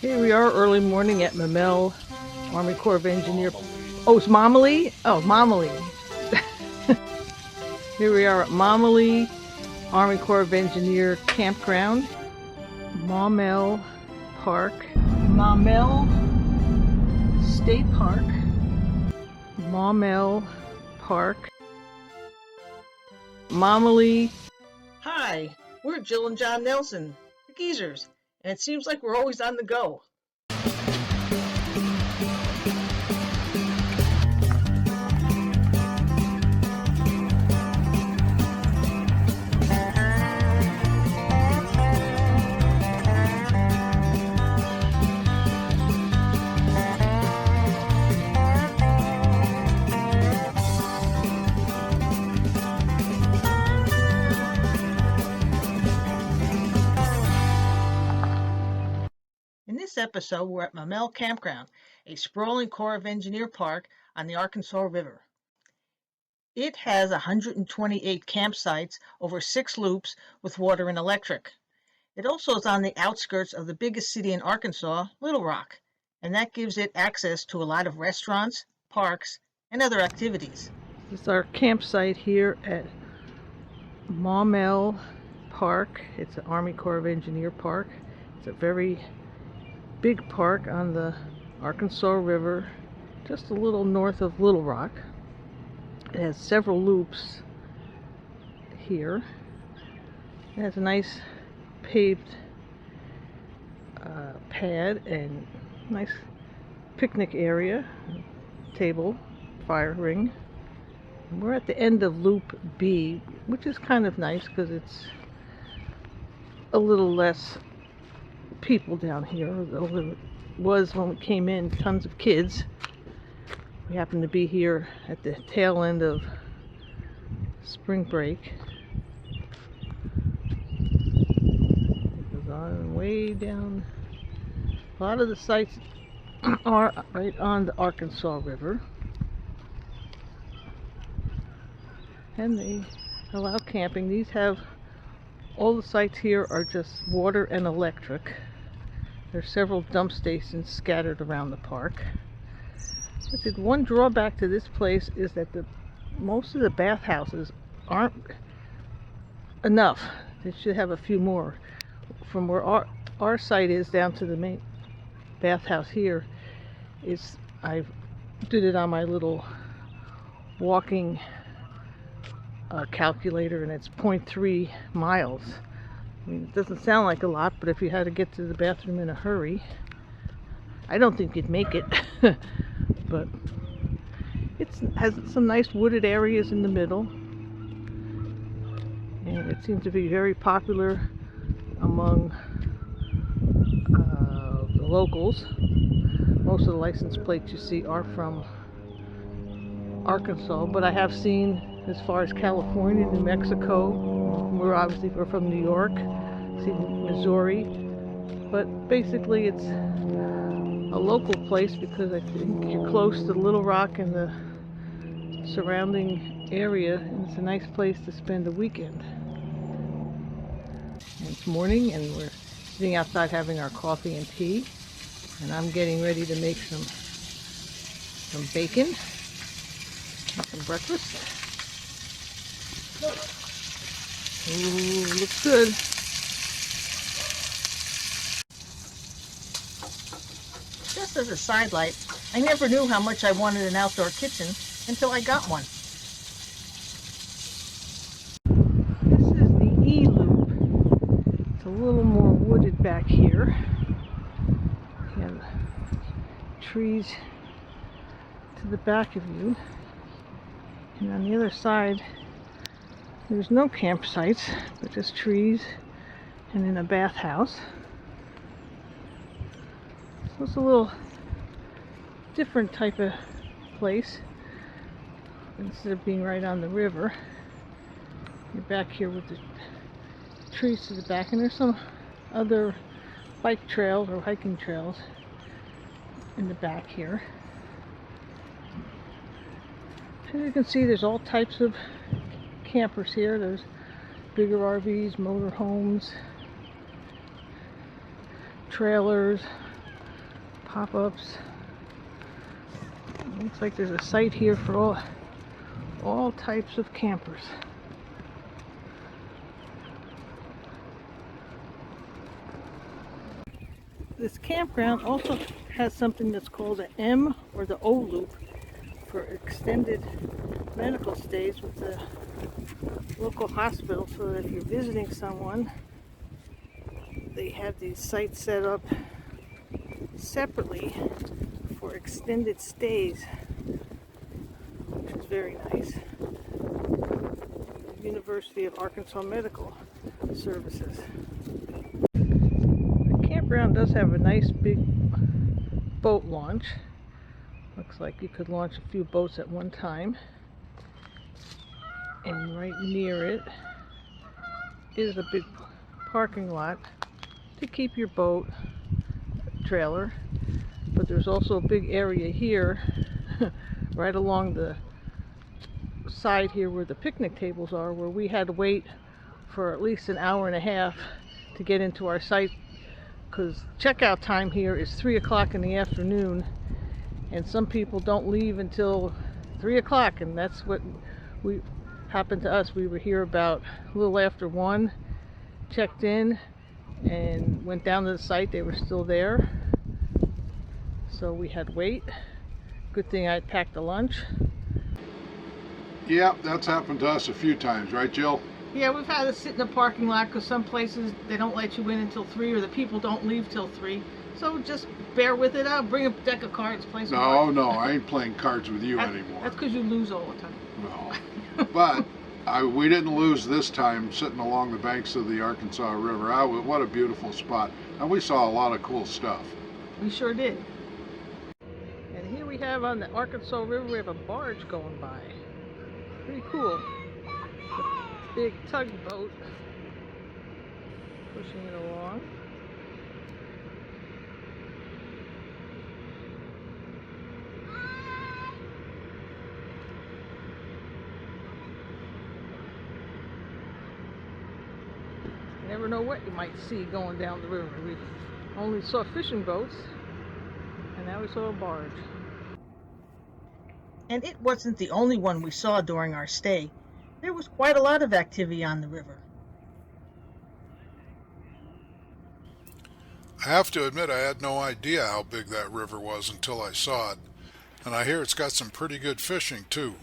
Here we are early morning at Maumelle Army Corps of Engineer. Oh, it's Maumelle? Oh, Maumelle. Here we are at Maumelle Army Corps of Engineer Campground. Maumelle Park. Maumelle State Park. Maumelle Park. Maumelle. Hi, we're Jill and John Nelson, the geezers, and it seems like we're always on the go. In this episode, we're at Maumelle Campground, a sprawling Corps of Engineer park on the Arkansas River. It has 128 campsites over 6 loops with water and electric. It also is on the outskirts of the biggest city in Arkansas, Little Rock, and that gives it access to a lot of restaurants, parks, and other activities. This is our campsite here at Maumelle Park. It's an Army Corps of Engineer park. It's a very big park on the Arkansas River, just a little north of Little Rock. It has several loops here. It has a nice paved pad and nice picnic area, table, fire ring. And we're at the end of Loop B, which is kind of nice because it's a little less people down here, though there was when we came in tons of kids. We happen to be here at the tail end of spring break. It goes on way down. A lot of the sites are right on the Arkansas River, and they allow camping. These have all the sites here are just water and electric. There's several dump stations scattered around the park. But one drawback to this place is that most of the bathhouses aren't enough. They should have a few more. From where our site is down to the main bathhouse here, I did it on my little walking calculator, and it's 0.3 miles. I mean, it doesn't sound like a lot, but if you had to get to the bathroom in a hurry, I don't think you'd make it. But it has some nice wooded areas in the middle, and it seems to be very popular among the locals. Most of the license plates you see are from Arkansas, but I have seen as far as California, New Mexico. We're from New York, seen Missouri, but basically it's a local place because I think you're close to Little Rock and the surrounding area, and it's a nice place to spend a weekend. And it's morning, and we're sitting outside having our coffee and tea, and I'm getting ready to make some bacon, some breakfast. Ooh, looks good. Just as a sidelight, I never knew how much I wanted an outdoor kitchen until I got one. This is the E loop. It's a little more wooded back here. You have trees to the back of you. And on the other side, there's no campsites, but just trees and then a bathhouse. So it's a little different type of place. Instead of being right on the river, you're back here with the trees to the back, and there's some other bike trails or hiking trails in the back here. As you can see, there's all types of campers here. There's bigger RVs, motor homes, trailers, pop-ups. Looks like there's a site here for all types of campers. This campground also has something that's called an M or the O loop for extended medical stays with the local hospital, so that if you're visiting someone, they have these sites set up separately for extended stays, which is very nice. University of Arkansas Medical Services. The campground does have a nice big boat launch. Looks like you could launch a few boats at one time. And right near it is a big parking lot to keep your boat, trailer. But there's also a big area here right along the side here where the picnic tables are, where we had to wait for at least an hour and a half to get into our site, because checkout time here is 3 o'clock in the afternoon, and some people don't leave until 3 o'clock, and that's what happened to us. We were here about a little after 1, checked in, and went down to the site. They were still there, so we had to wait. Good thing I packed a lunch. Yeah, that's happened to us a few times, right, Jill? Yeah, we've had to sit in the parking lot because some places they don't let you in until 3, or the people don't leave till 3. So just bear with it. I'll bring a deck of cards, play some cards. No, I ain't playing cards with you anymore. That's because you lose all the time. No, but we didn't lose this time sitting along the banks of the Arkansas River. What a beautiful spot. And we saw a lot of cool stuff. We sure did. And here we have on the Arkansas River, we have a barge going by. Pretty cool. It's a big tugboat pushing it along. You never know what you might see going down the river. We only saw fishing boats, and now we saw a barge. And it wasn't the only one we saw during our stay. There was quite a lot of activity on the river. I have to admit I had no idea how big that river was until I saw it. And I hear it's got some pretty good fishing too.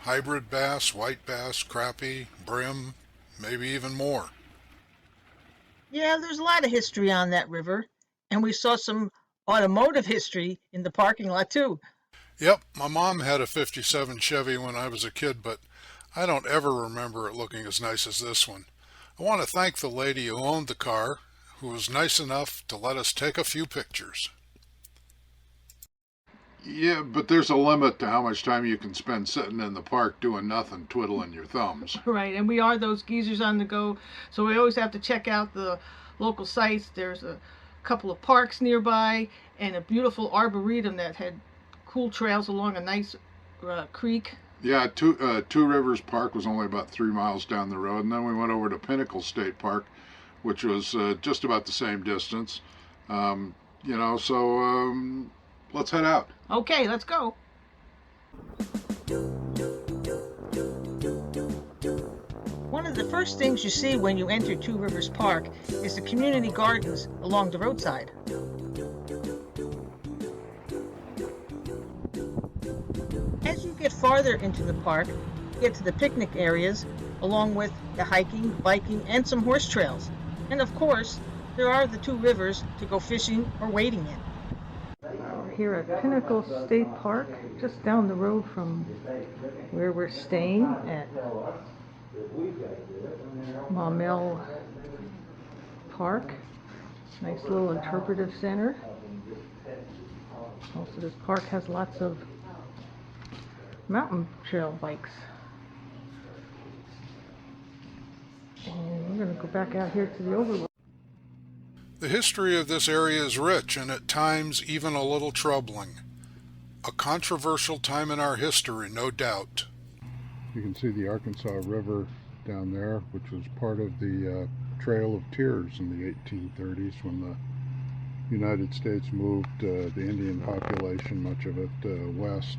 Hybrid bass, white bass, crappie, brim, maybe even more. Yeah, there's a lot of history on that river. And we saw some automotive history in the parking lot too. Yep, my mom had a 57 Chevy when I was a kid, but I don't ever remember it looking as nice as this one. I want to thank the lady who owned the car, who was nice enough to let us take a few pictures. Yeah, but there's a limit to how much time you can spend sitting in the park doing nothing, twiddling your thumbs. Right, and we are those geezers on the go, so we always have to check out the local sites. There's a couple of parks nearby and a beautiful arboretum that had cool trails along a nice creek. Yeah, Two Rivers Park was only about 3 miles down the road, and then we went over to Pinnacle State Park, which was just about the same distance. Let's head out. Okay, let's go. One of the first things you see when you enter Two Rivers Park is the community gardens along the roadside. As you get farther into the park, you get to the picnic areas, along with the hiking, biking, and some horse trails. And of course, there are the two rivers to go fishing or wading in. We're here at Pinnacle State Park, just down the road from where we're staying at Maumelle Park. Nice little interpretive center. Also, this park has lots of mountain trail bikes. And we're going to go back out here to the overlook. The history of this area is rich and at times even a little troubling. A controversial time in our history, no doubt. You can see the Arkansas River down there, which was part of the Trail of Tears in the 1830s when the United States moved the Indian population, much of it, west.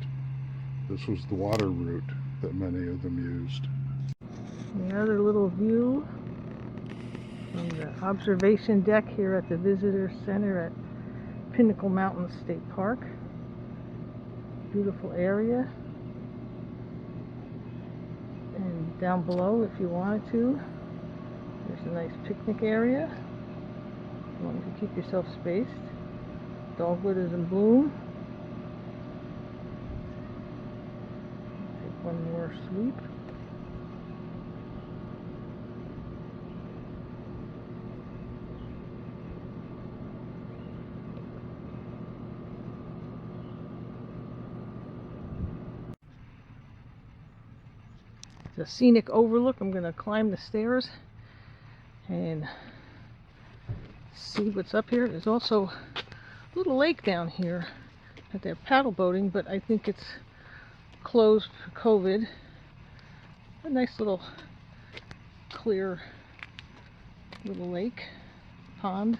This was the water route that many of them used. Another little view from the observation deck here at the Visitor Center at Pinnacle Mountain State Park. Beautiful area. And down below, if you wanted to, there's a nice picnic area. As long as you keep yourself spaced. Dogwood is in bloom. Take one more sweep. It's a scenic overlook. I'm going to climb the stairs and see what's up here. There's also a little lake down here that they're paddle boating, but I think it's closed for COVID. A nice little clear little lake, pond.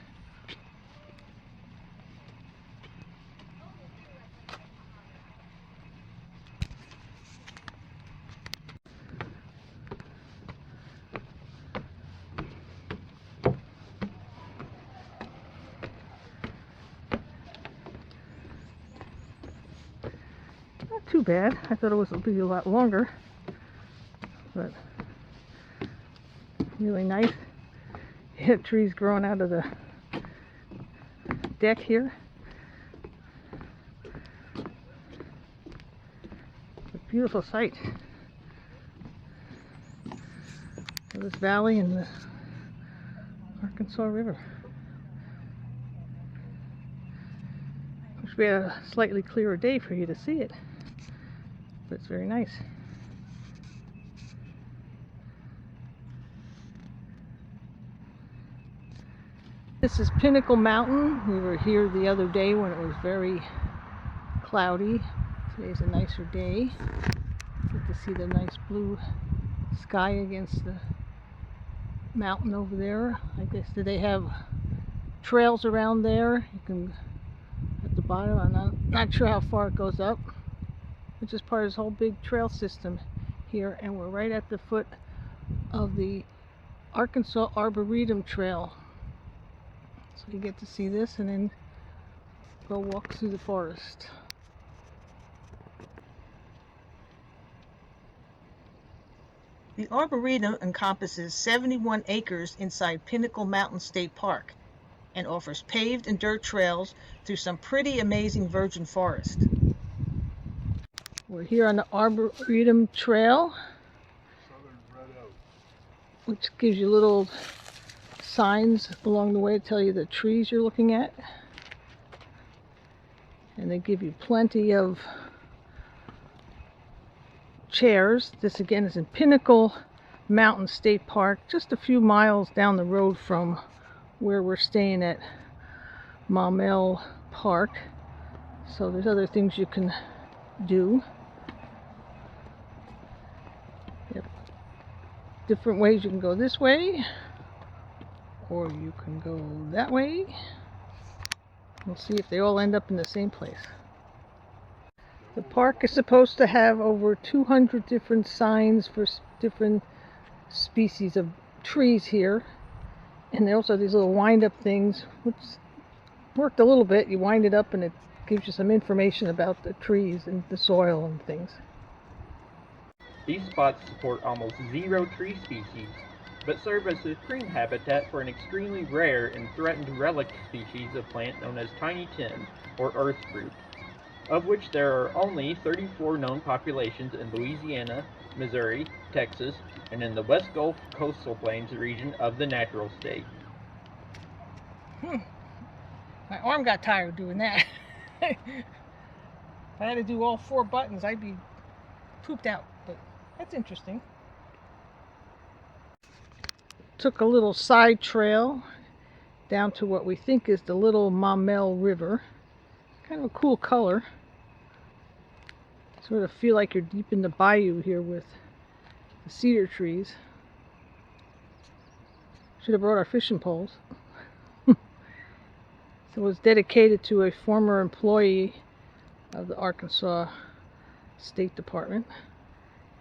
Not too bad. I thought it was going to be a lot longer, but really nice. You have trees growing out of the deck here. It's a beautiful sight. This valley and the Arkansas River. Wish we had a slightly clearer day for you to see it, but it's very nice. This is Pinnacle Mountain. We were here the other day when it was very cloudy. Today's a nicer day. Get to see the nice blue sky against the mountain over there. I guess they have trails around there. You can, at the bottom, I'm not sure how far it goes up. It's just part of this whole big trail system here, and we're right at the foot of the Arkansas Arboretum Trail. So you get to see this and then go walk through the forest. The Arboretum encompasses 71 acres inside Pinnacle Mountain State Park and offers paved and dirt trails through some pretty amazing virgin forest. We're here on the Arboretum Trail, which gives you little signs along the way to tell you the trees you're looking at. And they give you plenty of chairs. This again is in Pinnacle Mountain State Park, just a few miles down the road from where we're staying at Maumelle Park. So there's other things you can do. Yep. Different ways you can go this way, or you can go that way. We'll see if they all end up in the same place. The park is supposed to have over 200 different signs for different species of trees here. And they also have these little wind-up things, which worked a little bit. You wind it up and it gives you some information about the trees and the soil and things. These spots support almost 0 tree species, but serve as supreme habitat for an extremely rare and threatened relic species of plant known as tiny tin, or earth fruit, of which there are only 34 known populations in Louisiana, Missouri, Texas, and in the West Gulf coastal plains region of the natural state. My arm got tired doing that. If I had to do all 4 buttons, I'd be pooped out, but that's interesting. Took a little side trail down to what we think is the Little Maumelle River. Kind of a cool color. Sort of feel like you're deep in the bayou here with the cedar trees. Should have brought our fishing poles. It's It was dedicated to a former employee of the Arkansas State Department.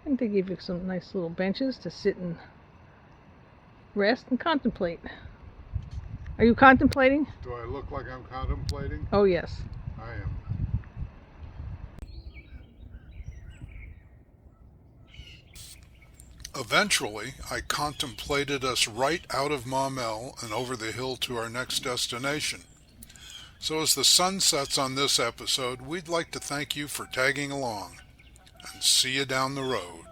And they give you some nice little benches to sit and rest and contemplate. Are you contemplating? Do I look like I'm contemplating? Oh, yes. I am. Eventually, I contemplated us right out of Maumelle and over the hill to our next destination. So as the sun sets on this episode, we'd like to thank you for tagging along, and see you down the road.